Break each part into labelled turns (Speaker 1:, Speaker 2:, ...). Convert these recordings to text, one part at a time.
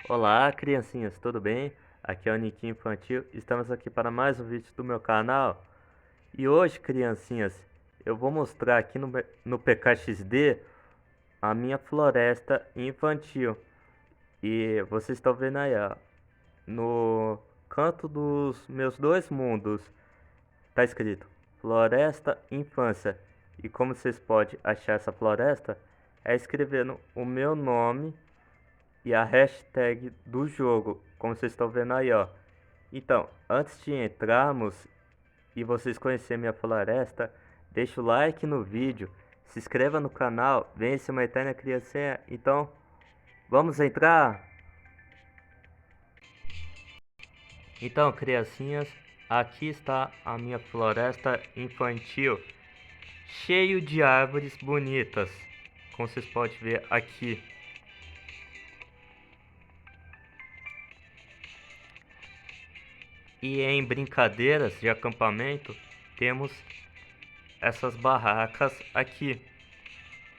Speaker 1: Olá, criancinhas, tudo bem? Aqui é o Niquinho Infantil. Estamos aqui para mais um vídeo do meu canal. E hoje, criancinhas, eu vou mostrar aqui no PKXD a minha floresta infantil. E vocês estão vendo aí, ó, no canto dos meus dois mundos, tá escrito Floresta Infância. E como vocês podem achar essa floresta, é escrevendo o meu nome e a hashtag do jogo, como vocês estão vendo aí, ó. Então, antes de entrarmos e vocês conhecerem minha floresta, deixa o like no vídeo, se inscreva no canal, venha ser uma eterna criancinha. Então, vamos entrar? Então, criancinhas, aqui está a minha floresta infantil, cheio de árvores bonitas, como vocês podem ver aqui. E em brincadeiras de acampamento, temos essas barracas aqui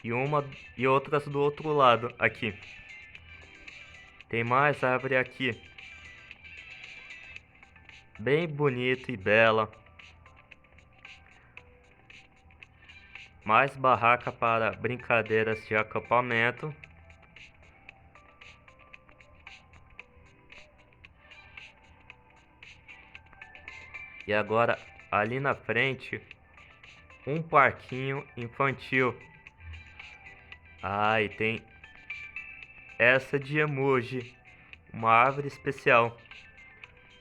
Speaker 1: e uma e outras do outro lado aqui. Tem mais árvore aqui, bem bonita e bela. Mais barraca para brincadeiras de acampamento. E agora ali na frente um parquinho infantil. Ah, e tem essa de emoji, uma árvore especial.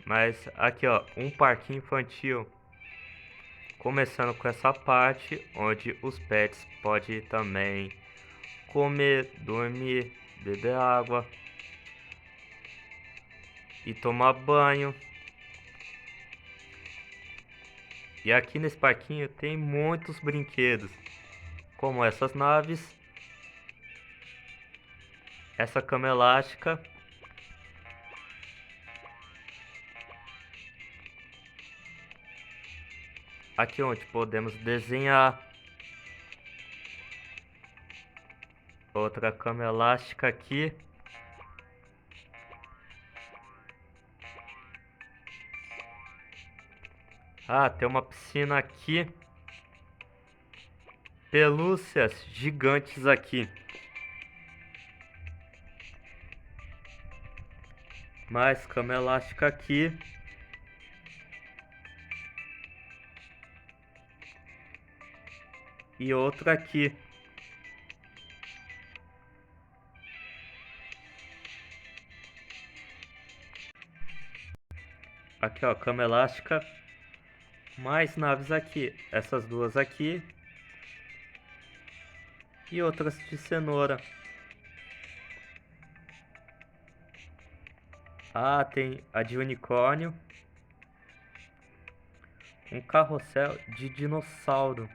Speaker 1: Mas aqui ó, um parquinho infantil. Começando com essa parte onde os pets podem também comer, dormir, beber água e tomar banho. E aqui nesse parquinho tem muitos brinquedos, como essas naves, essa cama elástica, aqui onde podemos desenhar, outra cama elástica aqui, ah, tem uma piscina aqui, pelúcias gigantes aqui, mais cama elástica aqui, e outra aqui. Aqui ó, cama elástica, mais naves aqui, essas duas aqui e outras de cenoura. Ah, tem a de unicórnio, um carrossel de dinossauro.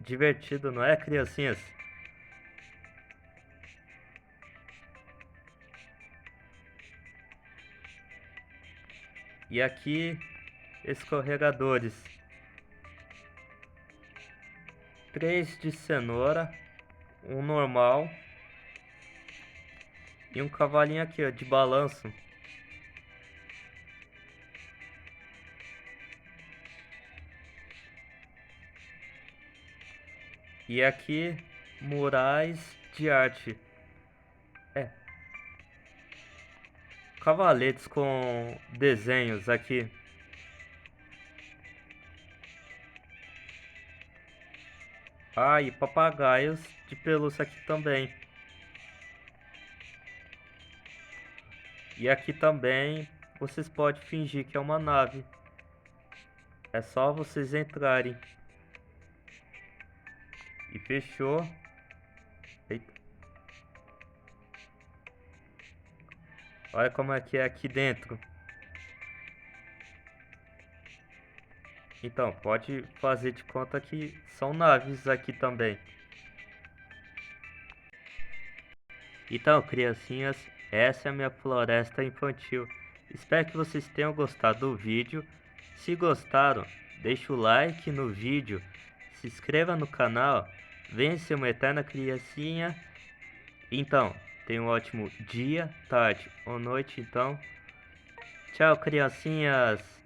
Speaker 1: Divertido, não é, criancinhas? E aqui, escorregadores. 3 de cenoura, um normal e um cavalinho aqui, ó, de balanço. E aqui, murais de arte. É, cavaletes com desenhos aqui. Ah, e papagaios de pelúcia aqui também. E aqui também vocês podem fingir que é uma nave. É só vocês entrarem. E fechou. Eita. Olha como é que é aqui dentro. Então, pode fazer de conta que são naves aqui também. Então, criancinhas, essa é a minha floresta infantil. Espero que vocês tenham gostado do vídeo. Se gostaram, deixa o like no vídeo, se inscreva no canal Venha ser uma eterna criancinha. Então, tenha um ótimo dia, tarde ou noite, então. Tchau, criancinhas!